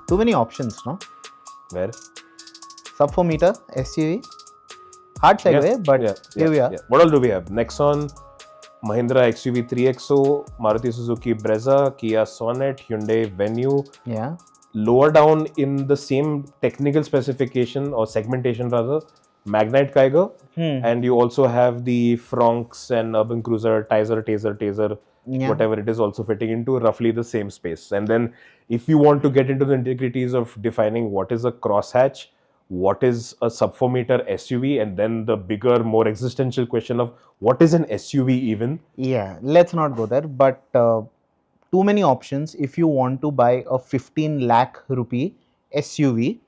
Too many options, no? Where? Sub 4 meter SUV. Hard segue, but here we are. Yeah. What all do we have? Nexon, Mahindra XUV 3XO, Maruti Suzuki Brezza, Kia Sonet, Hyundai Venue. Yeah. Lower down in the same technical specification or segmentation rather, Magnite Kiger. And you also have the Fronx and Urban Cruiser, Taser, whatever it is also fitting into roughly the same space. And then if you want to get into the intricacies of defining what is a crosshatch, what is a sub 4 meter SUV, and then the bigger, more existential question of what is an SUV even? Yeah, let's not go there, but too many options if you want to buy a 15 lakh rupee SUV.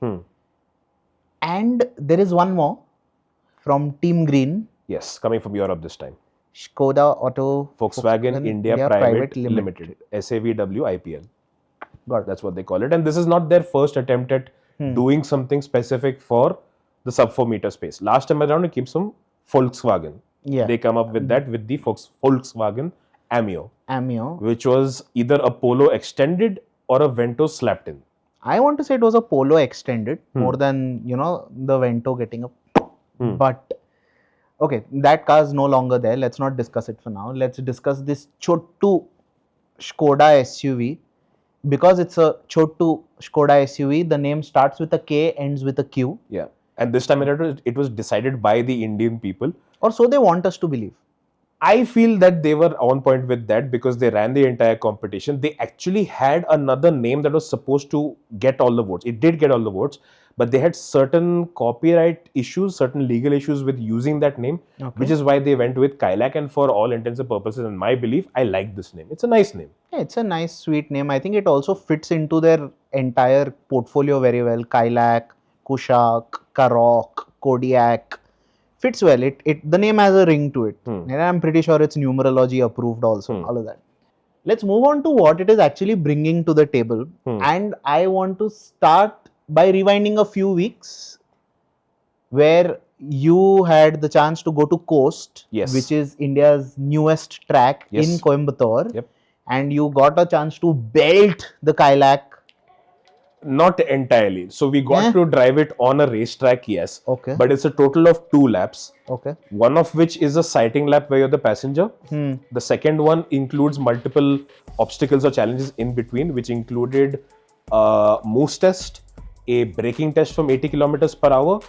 And there is one more from Team Green. Yes, coming from Europe this time. Skoda Auto Volkswagen India Private Limited. SAVW IPL. Got it. That's what they call it. And this is not their first attempt at doing something specific for the sub 4 meter space. Last time around, it keeps from Volkswagen. Yeah. They come up with that with the Volkswagen Amio, which was either a Polo extended or a Vento slapped in. I want to say it was a Polo extended more than, the Vento getting up. But, okay, that car is no longer there. Let's not discuss it for now. Let's discuss this Chottu Skoda SUV. Because it's a Chottu Skoda SUV, the name starts with a K, ends with a Q. Yeah. And this time it was decided by the Indian people. Or so they want us to believe. I feel that they were on point with that because they ran the entire competition. They actually had another name that was supposed to get all the votes. It did get all the votes, but they had certain copyright issues, certain legal issues with using that name, which is why they went with Kylaq. And for all intents and purposes, in my belief, I like this name. It's a nice name. Yeah, it's a nice, sweet name. I think it also fits into their entire portfolio very well. Kylaq, Kushaq, Karoq, Kodiaq. Fits well. The name has a ring to it. And I'm pretty sure it's numerology approved also. All of that. Let's move on to what it is actually bringing to the table. And I want to start by rewinding a few weeks where you had the chance to go to Coast, which is India's newest track in Coimbatore. And you got a chance to belt the Kylaq. Not entirely. So we got to drive it on a racetrack, yes. Okay. But it's a total of 2 laps. Okay. One of which is a sighting lap where you're the passenger. The second one includes multiple obstacles or challenges in between, which included a moose test, a braking test from 80 kilometers per hour,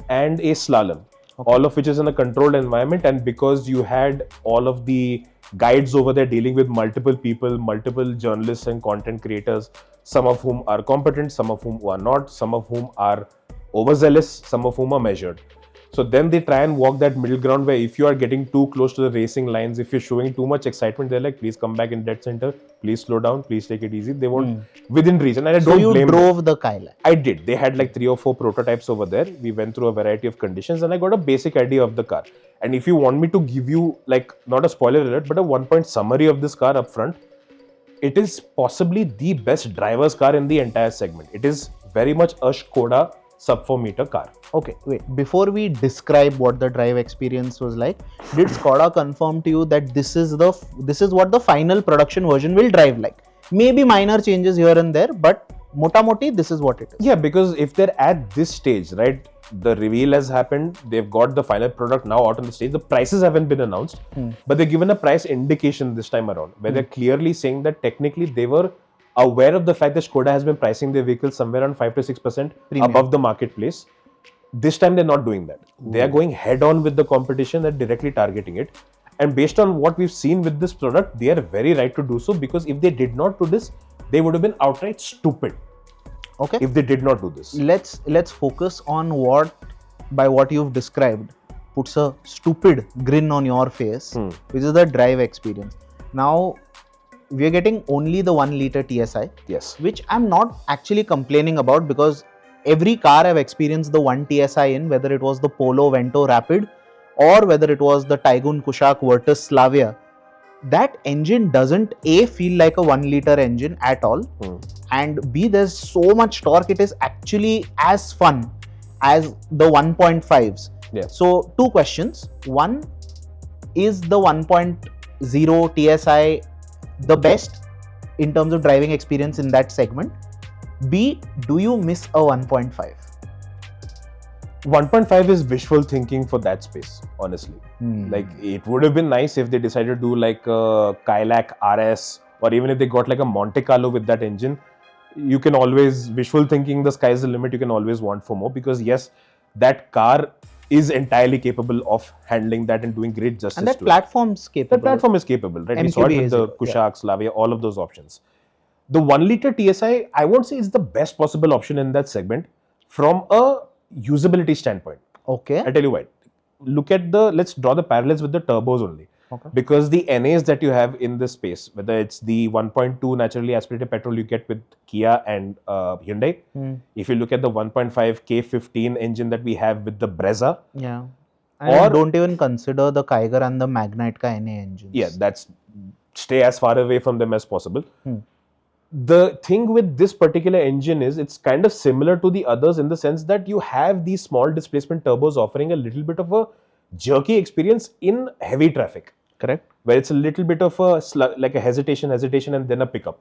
and a slalom. All of which is in a controlled environment. And because you had all of the guides over there dealing with multiple people, multiple journalists and content creators, some of whom are competent, some of whom are not, some of whom are overzealous, some of whom are measured. So then they try and walk that middle ground where if you are getting too close to the racing lines, if you're showing too much excitement, they're like, please come back in dead center, please slow down, please take it easy. They won't within reason. And I don't blame them. So you drove the Kylaq? I did. They had like 3 or 4 prototypes over there. We went through a variety of conditions and I got a basic idea of the car. And if you want me to give you like, not a spoiler alert, but a 1-point summary of this car up front, it is possibly the best driver's car in the entire segment. It is very much a Skoda sub 4 meter car. Okay, wait. Before we describe what the drive experience was like, did Skoda confirm to you that this is what the final production version will drive like? Maybe minor changes here and there, but mota moti, this is what it is. Yeah, because if they're at this stage, right, the reveal has happened, they've got the final product now out on the stage, the prices haven't been announced, but they're given a price indication this time around, where they're clearly saying that technically they were aware of the fact that Skoda has been pricing their vehicles somewhere around 5 to 6% above the marketplace. This time they're not doing that. They are going head on with the competition, they're directly targeting it. And based on what we've seen with this product, they are very right to do so, because if they did not do this, they would have been outright stupid. Okay. If they did not do this. Let's focus on what you've described puts a stupid grin on your face, which is the drive experience. Now, we are getting only the 1 liter TSI, which I'm not actually complaining about, because every car I've experienced the 1 TSI in, whether it was the Polo Vento Rapid or whether it was the Taigun Kushaq Virtus Slavia, that engine doesn't A, feel like a 1 liter engine at all, and B, there's so much torque, it is actually as fun as the 1.5s. So 2 questions. One, is the 1.0 TSI the best in terms of driving experience in that segment? B, do you miss a 1.5? 1.5 is wishful thinking for that space, honestly. Like, it would have been nice if they decided to do like a Kylaq RS, or even if they got like a Monte Carlo with that engine. You can always, wishful thinking, the sky's the limit, you can always want for more, because yes, that car is entirely capable of handling that and doing great justice And that to platform's it. capable. That platform is capable, right? We saw it with the Kylaq, Slavia, all of those options. The 1 liter TSI, I won't say it's the best possible option in that segment from a usability standpoint. Okay. I tell you what, let's draw the parallels with the turbos only. Okay. Because the NAs that you have in this space, whether it's the 1.2 naturally aspirated petrol you get with Kia and Hyundai, if you look at the 1.5 K15 engine that we have with the Brezza, yeah, or don't even consider the Kiger and the Magnite ka NA engines. Yeah, that's stay as far away from them as possible. The thing with this particular engine is it's kind of similar to the others in the sense that you have these small displacement turbos offering a little bit of a jerky experience in heavy traffic. Correct. Where it's a little bit of a like a hesitation and then a pickup.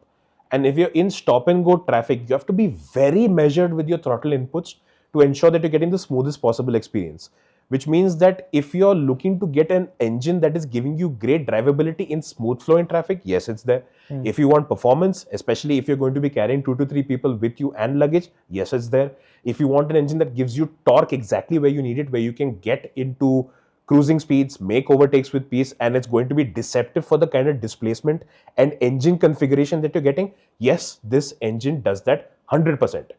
And if you're in stop and go traffic, you have to be very measured with your throttle inputs to ensure that you're getting the smoothest possible experience. Which means that if you're looking to get an engine that is giving you great drivability in smooth flow in traffic, yes, it's there. If you want performance, especially if you're going to be carrying 2 to 3 people with you and luggage, yes, it's there. If you want an engine that gives you torque exactly where you need it, where you can get into cruising speeds, make overtakes with peace, and it's going to be deceptive for the kind of displacement and engine configuration that you're getting, yes, this engine does that 100%.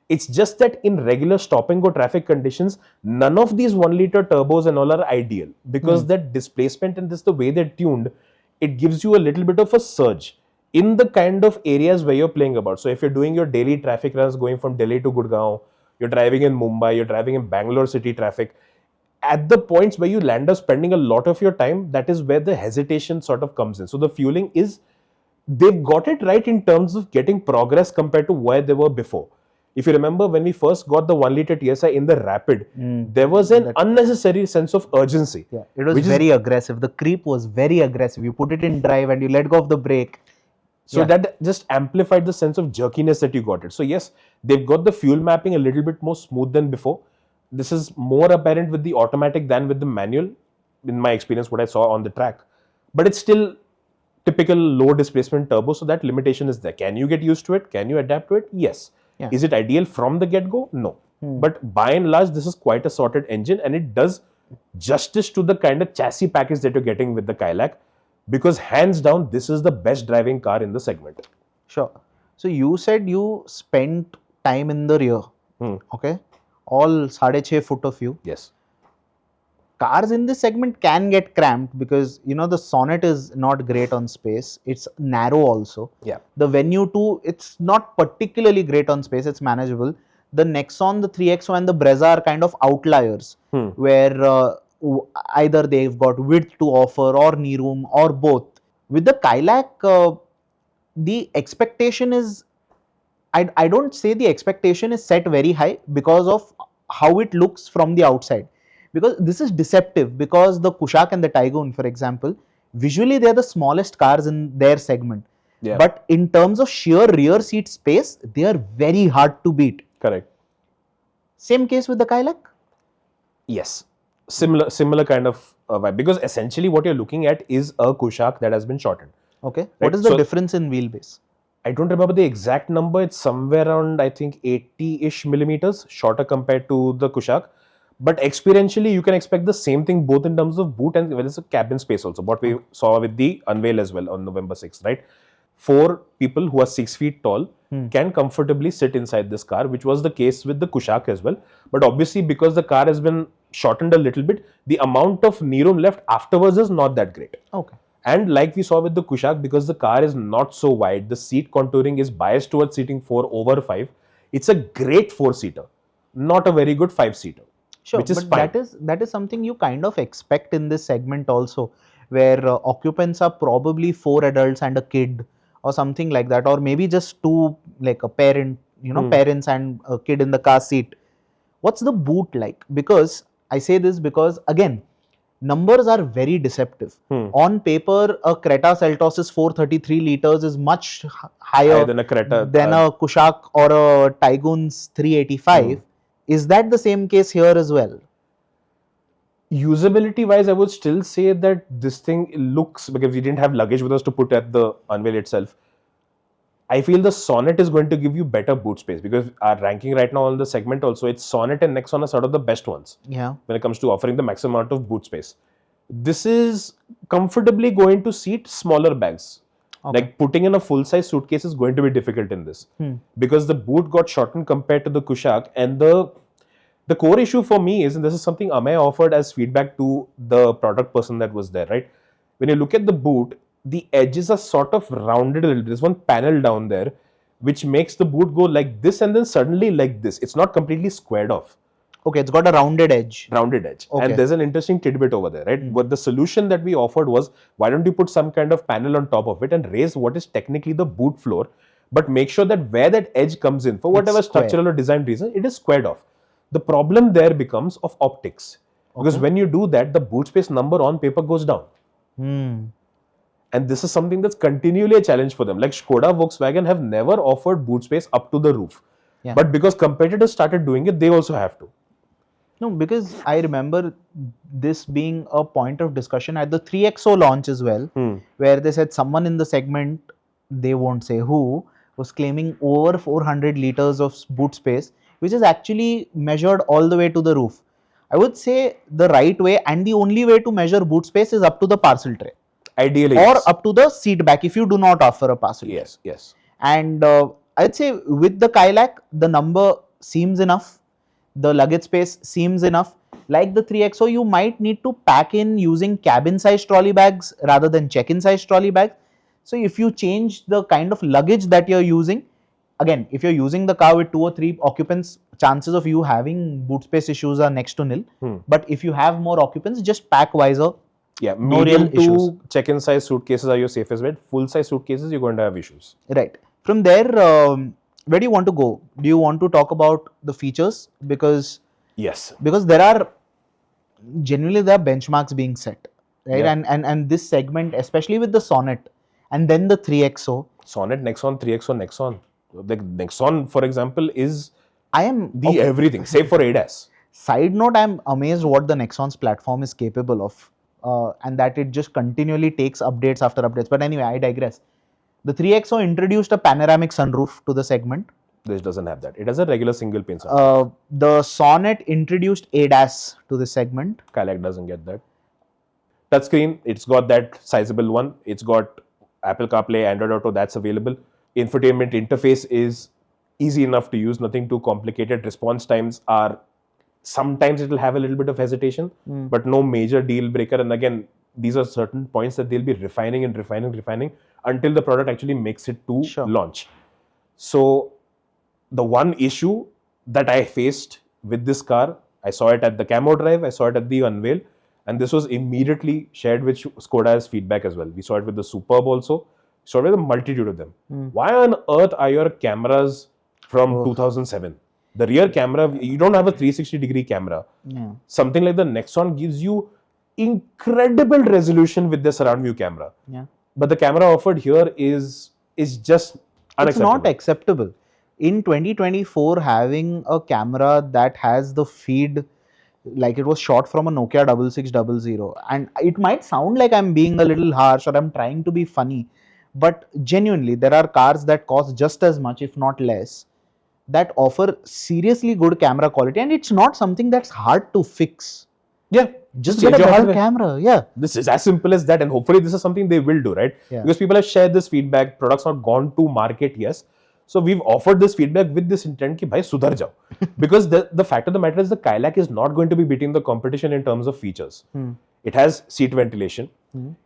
It's just that in regular stop and go traffic conditions, none of these 1 liter turbos and all are ideal, because that displacement and this the way they're tuned, it gives you a little bit of a surge in the kind of areas where you're playing about. So if you're doing your daily traffic runs going from Delhi to Gurgaon, you're driving in Mumbai, you're driving in Bangalore city traffic, at the points where you land up spending a lot of your time, that is where the hesitation sort of comes in. So the fueling is, they've got it right in terms of getting progress compared to where they were before. If you remember, when we first got the 1 liter TSI in the Rapid, there was an unnecessary sense of urgency. Yeah, it was very aggressive. The creep was very aggressive. You put it in drive and you let go of the brake. So that just amplified the sense of jerkiness that you got it. So yes, they've got the fuel mapping a little bit more smooth than before. This is more apparent with the automatic than with the manual, in my experience, what I saw on the track. But it's still typical low displacement turbo, so that limitation is there. Can you get used to it? Can you adapt to it? Yes. Yeah. Is it ideal from the get-go? No. But by and large, this is quite a sorted engine, and it does justice to the kind of chassis package that you're getting with the Kylaq, because hands down, this is the best driving car in the segment. Sure. So you said you spent time in the rear. Okay. All 6.5 foot of you. Yes. Cars in this segment can get cramped because, you know, the Sonnet is not great on space. It's narrow also. Yeah. The Venue 2, it's not particularly great on space. It's manageable. The Nexon, the 3XO and the Brezza are kind of outliers where either they've got width to offer or knee room or both. With the Kylaq, the expectation is, I don't say the expectation is set very high because of how it looks from the outside. Because this is deceptive, because the Kylaq and the Taygun, for example, visually they're the smallest cars in their segment. Yeah. But in terms of sheer rear seat space, they are very hard to beat. Correct. Same case with the Kylaq? Yes. Similar kind of vibe, because essentially what you're looking at is a Kylaq that has been shortened. Okay. Right? What is the difference in wheelbase? I don't remember the exact number. It's somewhere around, I think, 80-ish millimeters shorter compared to the Kylaq. But experientially, you can expect the same thing both in terms of boot and well as a cabin space also. What we saw with the unveil as well on November 6th, right? 4 people who are 6 feet tall can comfortably sit inside this car, which was the case with the Kylaq as well. But obviously, because the car has been shortened a little bit, the amount of knee room left afterwards is not that great. Okay. And like we saw with the Kylaq, because the car is not so wide, the seat contouring is biased towards seating 4 over 5. It's a great 4-seater, not a very good 5-seater. Sure, which is but fine. that is something you kind of expect in this segment also, where occupants are probably 4 adults and a kid or something like that, or maybe just 2, like a parent, you know, parents and a kid in the car seat. What's the boot like? Because I say this because, again, numbers are very deceptive. On paper, a Creta Seltos 433 liters is much higher than a Creta, than a Kylaq or a Taigun's 385. Is that the same case here as well? Usability wise, I would still say that this thing looks, because we didn't have luggage with us to put at the unveil itself. I feel the Sonnet is going to give you better boot space, because our ranking right now on the segment also, it's Sonnet and Nexon are sort of the best ones. Yeah. When it comes to offering the maximum amount of boot space. This is comfortably going to seat smaller bags. Okay. Like putting in a full-size suitcase is going to be difficult in this. Because the boot got shortened compared to the Kylaq, and the core issue for me is, and this is something Amay offered as feedback to the product person that was there, right? When you look at the boot, the edges are sort of rounded a little. There's one panel down there which makes the boot go like this and then suddenly like this. It's not completely squared off. Okay, it's got a rounded edge. Rounded edge. Okay. And there's an interesting tidbit over there, right? But the solution that we offered was, why don't you put some kind of panel on top of it and raise what is technically the boot floor, but make sure that where that edge comes in, for whatever structural or design reason, it is squared off. The problem there becomes of optics. Because when you do that, the boot space number on paper goes down. And this is something that's continually a challenge for them. Like Skoda, Volkswagen have never offered boot space up to the roof. Yeah. But because competitors started doing it, they also have to. No, because I remember this being a point of discussion at the 3XO launch as well, where they said someone in the segment, they won't say who, was claiming over 400 liters of boot space, which is actually measured all the way to the roof. I would say the right way and the only way to measure boot space is up to the parcel tray. Ideally, or yes. up to the seat back if you do not offer a parcel tray. Yes, yes. And I'd say with the Kylaq, the number seems enough. The luggage space seems enough. Like the 3XO, you might need to pack in using cabin size trolley bags rather than check-in size trolley bags. So if you change the kind of luggage that you're using, again, if you're using the car with 2 or 3 occupants, chances of you having boot space issues are next to nil. But if you have more occupants, just pack wiser. Yeah, no real medium issues. to check-in size suitcases are your safest bet. Full-size suitcases, you're going to have issues. Right. From there, where do you want to go? Do you want to talk about the features? Because there are genuinely benchmarks being set, right? Yeah. And this segment, especially with the Sonnet and then the 3XO. Sonnet, Nexon, 3XO, Nexon. Like Nexon, for example, is the everything, save for ADAS. Side note, I'm amazed what the Nexon's platform is capable of, and that it just continually takes updates after updates. But anyway, I digress. The 3XO introduced a panoramic sunroof to the segment. This doesn't have that. It has a regular single pane sunroof. The Sonnet introduced ADAS to the segment. Kylaq doesn't get that. Touchscreen, it's got that sizable one. It's got Apple CarPlay, Android Auto, that's available. Infotainment interface is easy enough to use, nothing too complicated. Response times are, sometimes it will have a little bit of hesitation, but no major deal breaker. And again, these are certain points that they'll be refining until the product actually makes it to launch. So the one issue that I faced with this car, I saw it at the camo drive, I saw it at the unveil, and this was immediately shared with Skoda as feedback as well. We saw it with the Superb also, saw it with a multitude of them. Why on earth are your cameras from 2007? The rear camera, you don't have a 360-degree camera. Something like the Nexon gives you incredible resolution with the surround view camera. But the camera offered here is just unacceptable. It's not acceptable. In 2024, having a camera that has the feed like it was shot from a Nokia 6600, and it might sound like I'm being a little harsh or I'm trying to be funny, but genuinely there are cars that cost just as much, if not less, that offer seriously good camera quality, and it's not something that's hard to fix. Yeah, just get a better camera. Yeah, this is as simple as that, and hopefully this is something they will do, right? Because people have shared this feedback, products are gone to market, yes. So we've offered this feedback with this intent ki bhai sudhar jao. Because the fact of the matter is the Kylaq is not going to be beating the competition in terms of features. It has seat ventilation,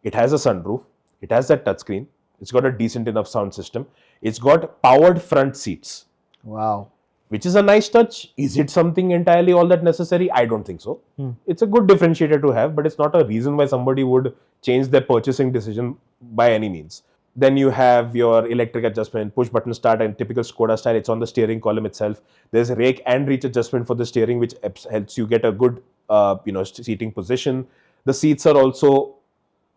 it has a sunroof, it has that touchscreen, it's got a decent enough sound system, it's got powered front seats. Wow. Which is a nice touch. Is it something entirely all that necessary? I don't think so. It's a good differentiator to have, but it's not a reason why somebody would change their purchasing decision by any means. Then you have your electric adjustment, push button start, and typical Skoda style, it's on the steering column itself. There's rake and reach adjustment for the steering, which helps you get a good seating position. The seats are also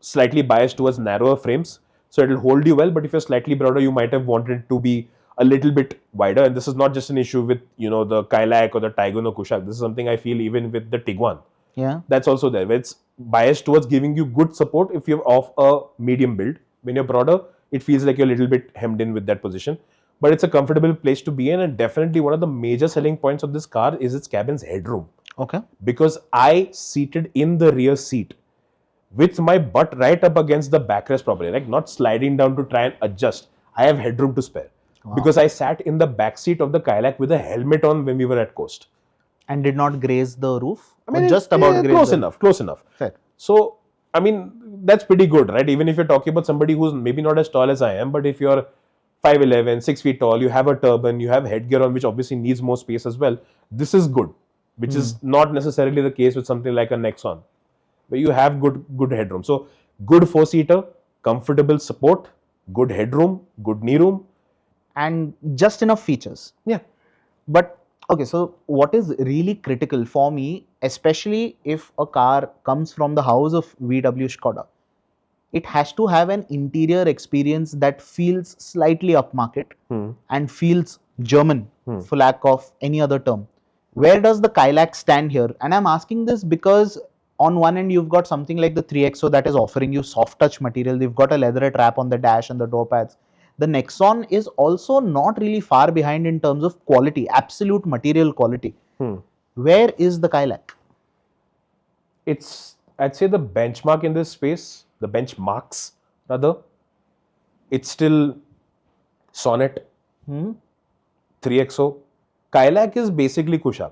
slightly biased towards narrower frames, so it'll hold you well. But if you're slightly broader, you might have wanted it to be a little bit wider. And this is not just an issue with the Kylaq or the Taygun or Kylaq. This is something I feel even with the Tiguan. Yeah. That's also there, where it's biased towards giving you good support if you're of a medium build. When you're broader, it feels like you're a little bit hemmed in with that position. But it's a comfortable place to be in, and definitely one of the major selling points of this car is its cabin's headroom. Okay. Because I seated in the rear seat with my butt right up against the backrest properly, like not sliding down to try and adjust. I have headroom to spare. Wow. Because I sat in the back seat of the Kylaq with a helmet on when we were at coast. And did not graze the roof? I mean, just about close enough. Fair. So, I mean, that's pretty good, right? Even if you're talking about somebody who's maybe not as tall as I am, but if you're 5'11", 6 feet tall, you have a turban, you have headgear on, which obviously needs more space as well. This is good, which is not necessarily the case with something like a Nexon, where you have good headroom. So, good 4-seater, comfortable support, good headroom, good knee room. And just enough features. Yeah. But, okay, so what is really critical for me, especially if a car comes from the house of VW Skoda, it has to have an interior experience that feels slightly upmarket and feels German, for lack of any other term. Where does the Kylaq stand here? And I'm asking this because on one end, you've got something like the 3XO that is offering you soft touch material. They've got a leatherette wrap on the dash and the door pads. The Nexon is also not really far behind in terms of quality, absolute material quality. Where is the Kylaq? It's, I'd say, the benchmark in this space, the benchmarks rather. It's still Sonnet, 3XO. Kylaq is basically Kylaq.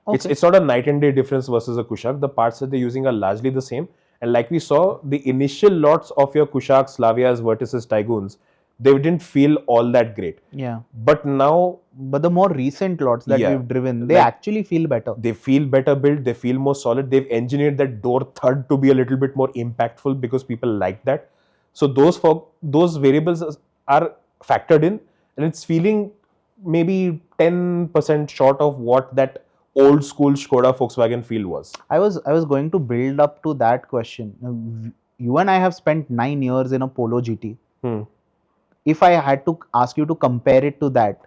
Okay. It's not a night and day difference versus a Kylaq. The parts that they're using are largely the same. And like we saw, the initial lots of your Kylaq, Slavias, Vertices, Tayguns, they didn't feel all that great. Yeah. But now... But the more recent lots that we've driven, they actually feel better. They feel better built, they feel more solid. They've engineered that door thud to be a little bit more impactful because people like that. So those variables are factored in, and it's feeling maybe 10% short of what that old school Skoda Volkswagen feel was. I was going to build up to that question. You and I have spent 9 years in a Polo GT. If I had to ask you to compare it to that,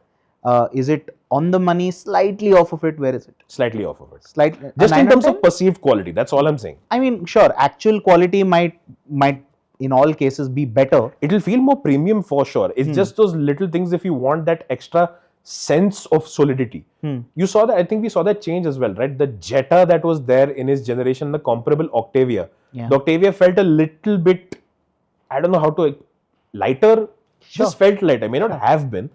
is it on the money, slightly off of it? Where is it? Slightly off of it. Slightly. Just in terms of perceived quality, that's all I'm saying. I mean, sure, actual quality might in all cases be better. It'll feel more premium for sure. It's just those little things if you want that extra sense of solidity. You saw that, I think we saw that change as well, right? The Jetta that was there in his generation, the comparable Octavia. Yeah. The Octavia felt a little bit, I don't know how to, lighter, just felt lighter. May not have been,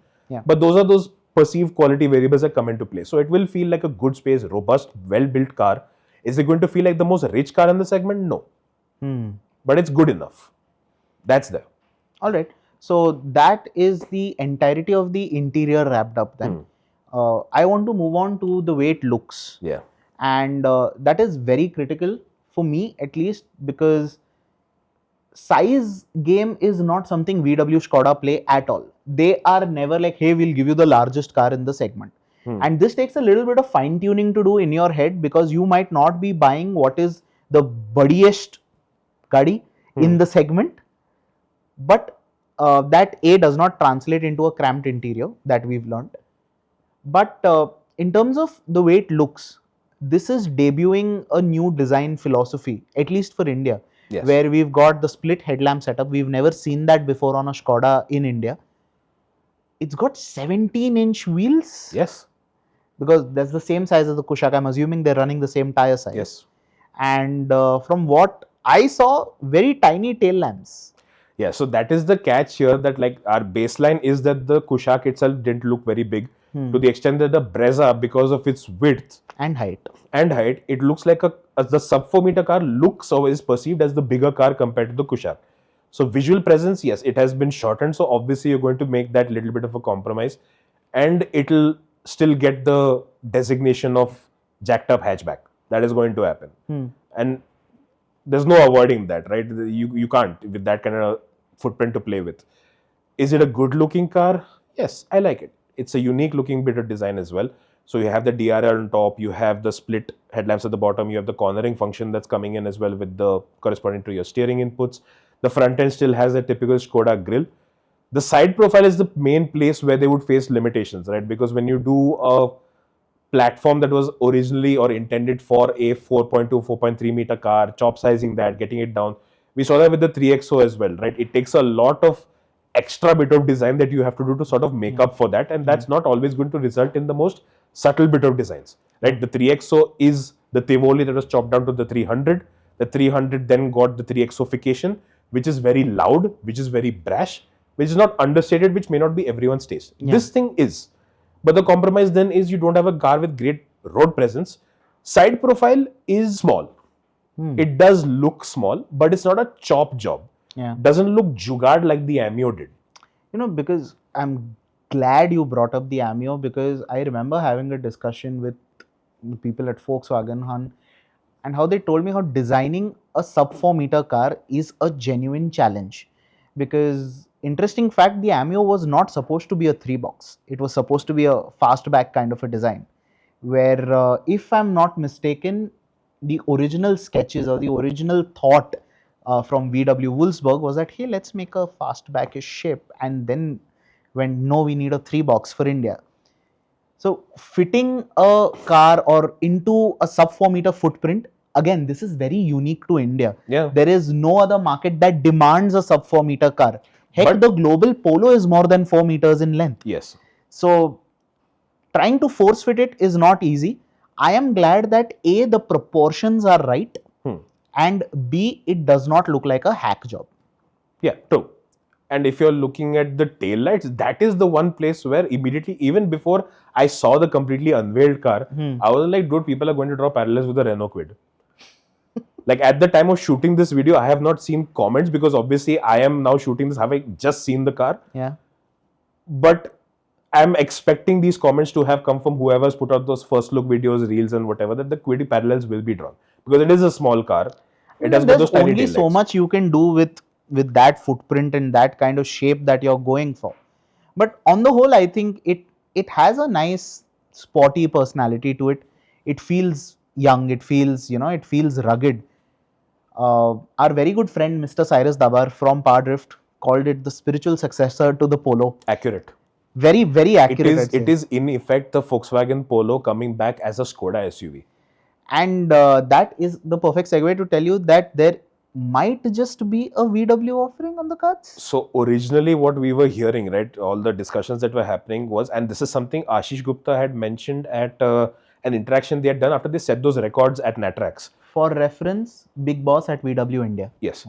but those are those perceived quality variables that come into play. So it will feel like a good space, robust, well-built car. Is it going to feel like the most rich car in the segment? No. But it's good enough. That's there. All right. So that is the entirety of the interior wrapped up then. I want to move on to the way it looks. Yeah. And that is very critical for me, at least, because size game is not something VW Skoda play at all. They are never like, hey, we'll give you the largest car in the segment. And this takes a little bit of fine tuning to do in your head, because you might not be buying what is the buddiest gadi in the segment. But that does not translate into a cramped interior that we've learned. But in terms of the way it looks, this is debuting a new design philosophy, at least for India, where we've got the split headlamp setup. We've never seen that before on a Skoda in India. It's got 17-inch wheels. Yes. Because that's the same size as the Kylaq. I'm assuming they're running the same tire size. Yes. And from what I saw, very tiny tail lamps. Yeah, so that is the catch here, that like our baseline is that the Kylaq itself didn't look very big to the extent that the Brezza, because of its width and height, it looks like the sub 4 meter car looks or is perceived as the bigger car compared to the Kylaq. So visual presence, yes, it has been shortened. So obviously you're going to make that little bit of a compromise, and it'll still get the designation of jacked up hatchback. That is going to happen. And there's no avoiding that, right? You can't with that kind of footprint to play with. Is it a good looking car? Yes, I like it. It's a unique looking bit of design as well. So you have the DRL on top, you have the split headlamps at the bottom, you have the cornering function that's coming in as well with the corresponding to your steering inputs. The front end still has a typical Skoda grille. The side profile is the main place where they would face limitations, right? Because when you do a platform that was originally or intended for a 4.2, 4.3 meter car, chop sizing that, getting it down. We saw that with the 3XO as well, right? It takes a lot of extra bit of design that you have to do to sort of make up for that, and that's not always going to result in the most subtle bit of designs, right? The 3XO is the Tivoli that was chopped down to the 300. The 300 then got the 3XOification, which is very loud, which is very brash, which is not understated, which may not be everyone's taste. This thing is. But the compromise then is you don't have a car with great road presence. Side profile is small. It does look small, but it's not a chop job. Doesn't look jugaad like the Amio did. You know, because I'm glad you brought up the Amio, because I remember having a discussion with the people at Volkswagen Han, and how they told me how designing a sub 4 meter car is a genuine challenge. Because interesting fact, the Amio was not supposed to be a 3-box. It was supposed to be a fastback kind of a design, where if I'm not mistaken, the original sketches or the original thought from VW Wolfsburg was that, hey, let's make a fastbackish shape, and then when no, we need a 3-box for India. So fitting a car or into a sub 4 meter footprint, again, this is very unique to India. There is no other market that demands a sub 4 meter car. Heck, the global Polo is more than 4 meters in length. Yes. So trying to force fit it is not easy. I am glad that A, the proportions are right, and B, it does not look like a hack job. Yeah, true. And if you're looking at the taillights, that is the one place where immediately, even before I saw the completely unveiled car, I was like, dude, people are going to draw parallels with the Renault Kwid. Like at the time of shooting this video, I have not seen comments because obviously I am now shooting this having just seen the car. But I'm expecting these comments to have come from whoever's put out those first look videos, reels and whatever, that the Kwid parallels will be drawn. Because it is a small car. It has got those tiny taillights. There's only so much you can do with that footprint and that kind of shape that you're going for. But on the whole, I think it has a nice sporty personality to it. It feels young, it feels, it feels rugged. Our very good friend Mr. Cyrus Dabar from Power Drift called it the spiritual successor to the Polo. Accurate. Very, very accurate. It is in effect the Volkswagen Polo coming back as a Skoda SUV. And that is the perfect segue to tell you that there might just be a VW offering on the cards. So originally what we were hearing, right, all the discussions that were happening was, and this is something Ashish Gupta had mentioned at an interaction they had done after they set those records at Natrax. For reference, Big Boss at VW India. Yes.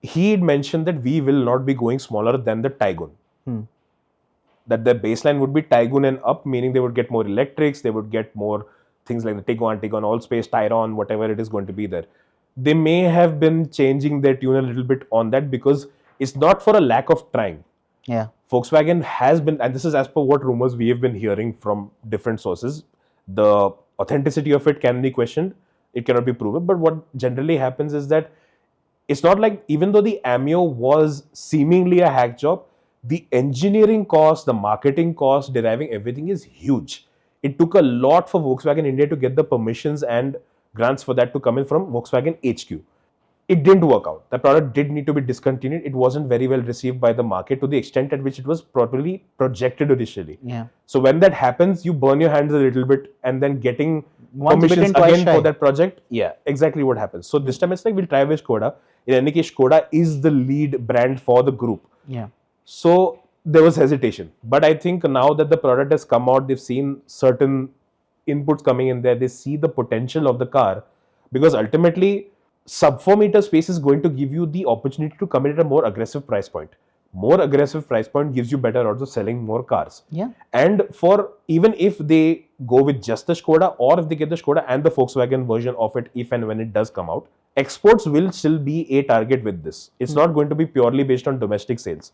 He had mentioned that we will not be going smaller than the Taygun. That the baseline would be Taygun and up, meaning they would get more electrics, they would get more things like the Tiguan, Allspace, Tyron, whatever it is going to be there. They may have been changing their tune a little bit on that because it's not for a lack of trying. Volkswagen has been, and this is as per what rumors we have been hearing from different sources, the authenticity of it can be questioned, it cannot be proven, but what generally happens is that it's not like, even though the Amio was seemingly a hack job, the engineering cost, the marketing cost, deriving everything is huge. It took a lot for Volkswagen India to get the permissions and grants for that to come in from Volkswagen HQ. It didn't work out. The product did need to be discontinued. It wasn't very well received by the market to the extent at which it was properly projected initially. So when that happens, you burn your hands a little bit, and then getting permissions again for that project. Yeah, exactly what happens. So this time it's like, we'll try with Skoda. In any case, Skoda is the lead brand for the group. So there was hesitation. But I think now that the product has come out, they've seen certain inputs coming in there, they see the potential of the car, because ultimately sub 4 meter space is going to give you the opportunity to come in at a more aggressive price point. More aggressive price point gives you better odds of selling more cars. And for, even if they go with just the Skoda, or if they get the Skoda and the Volkswagen version of it, if and when it does come out, exports will still be a target with this. It's not going to be purely based on domestic sales.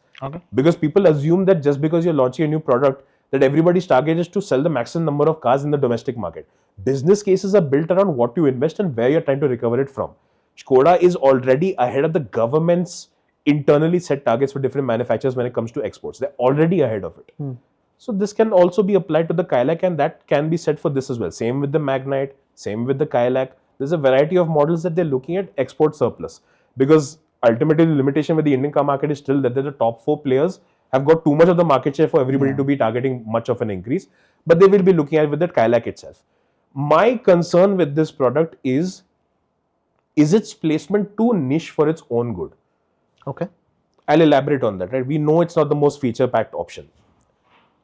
Because people assume that just because you're launching a new product, that everybody's target is to sell the maximum number of cars in the domestic market. Business cases are built around what you invest and where you're trying to recover it from. Skoda is already ahead of the government's internally set targets for different manufacturers when it comes to exports. They're already ahead of it. So this can also be applied to the Kylaq, and that can be said for this as well. Same with the Magnite, same with the Kylaq. There's a variety of models that they're looking at export surplus, because ultimately the limitation with the Indian car market is still that the top 4 players have got too much of the market share for everybody to be targeting much of an increase, but they will be looking at with the Kylaq itself. My concern with this product is its placement too niche for its own good? Okay. I'll elaborate on that, right? We know it's not the most feature-packed option.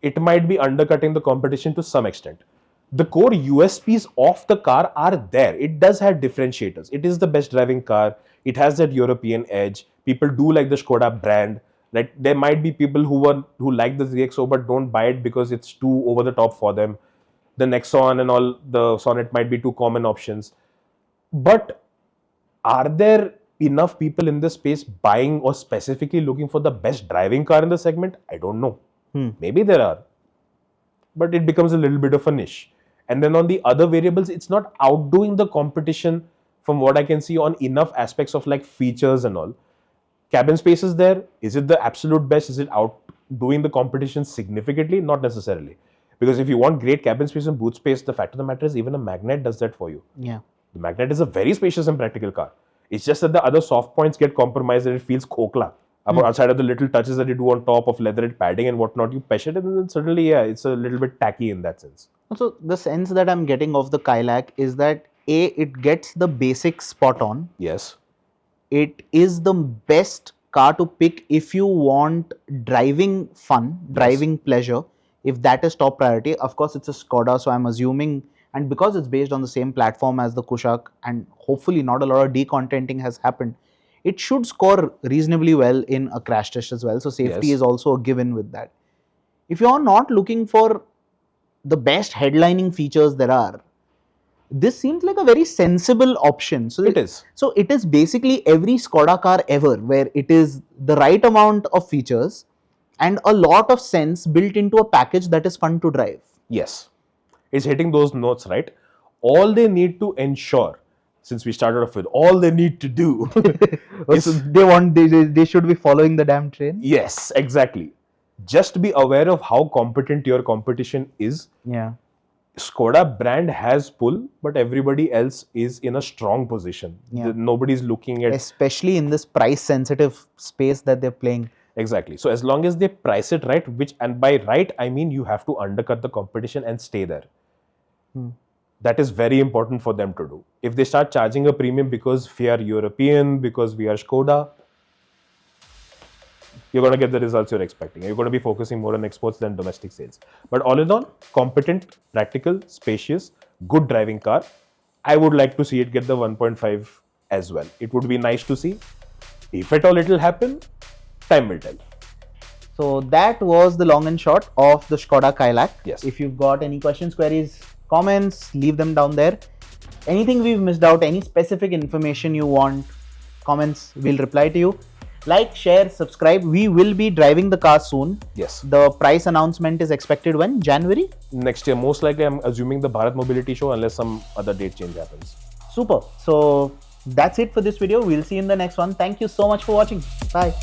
It might be undercutting the competition to some extent. The core USPs of the car are there. It does have differentiators. It is the best driving car. It has that European edge. People do like the Skoda brand. Right? There might be people who like the ZXO but don't buy it because it's too over the top for them. The Nexon and all the Sonnet might be two common options. But are there enough people in this space buying or specifically looking for the best driving car in the segment? I don't know. Maybe there are. But it becomes a little bit of a niche. And then on the other variables, it's not outdoing the competition from what I can see on enough aspects of like features and all. Cabin space is there. Is it the absolute best? Is it outdoing the competition significantly? Not necessarily. Because if you want great cabin space and boot space, the fact of the matter is even a Magnite does that for you. Yeah. The Magnite is a very spacious and practical car. It's just that the other soft points get compromised and it feels kokla. Outside of the little touches that you do on top of leatherette padding and whatnot, you pesh it and then suddenly, yeah, it's a little bit tacky in that sense. So the sense that I'm getting of the Kylaq is that it gets the basics spot on. Yes. It is the best car to pick if you want driving fun, driving pleasure. If that is top priority, of course it's a Skoda, so I'm assuming, and because it's based on the same platform as the Kylaq, and hopefully not a lot of decontenting has happened, it should score reasonably well in a crash test as well. So safety is also a given with that. If you're not looking for the best headlining features there are, this seems like a very sensible option. So it is. So it is basically every Skoda car ever, where it is the right amount of features and a lot of sense built into a package that is fun to drive. Yes. It's hitting those notes, right? All they need to ensure, since we started off with all they need to do is they should be following the damn train. Yes, exactly. Just be aware of how competent your competition is. Yeah. Skoda brand has pull, but everybody else is in a strong position. Yeah. Nobody's looking at... Especially in this price-sensitive space that they're playing. Exactly. So as long as they price it right, and by right, I mean you have to undercut the competition and stay there. That is very important for them to do. If they start charging a premium because we are European, because we are Skoda, you're going to get the results you're expecting. You're going to be focusing more on exports than domestic sales. But all in all, competent, practical, spacious, good driving car. I would like to see it get the 1.5 as well. It would be nice to see. If at all it will happen, time will tell. So that was the long and short of the Skoda Kylaq. Yes. If you've got any questions, queries, comments, leave them down there. Anything we've missed out, any specific information you want, comments, we'll reply to you. Like, share, subscribe. We will be driving the car soon. Yes. The price announcement is expected when? January? Next year. Most likely, I'm assuming the Bharat Mobility Show, unless some other date change happens. Super. So that's it for this video. We'll see you in the next one. Thank you so much for watching. Bye.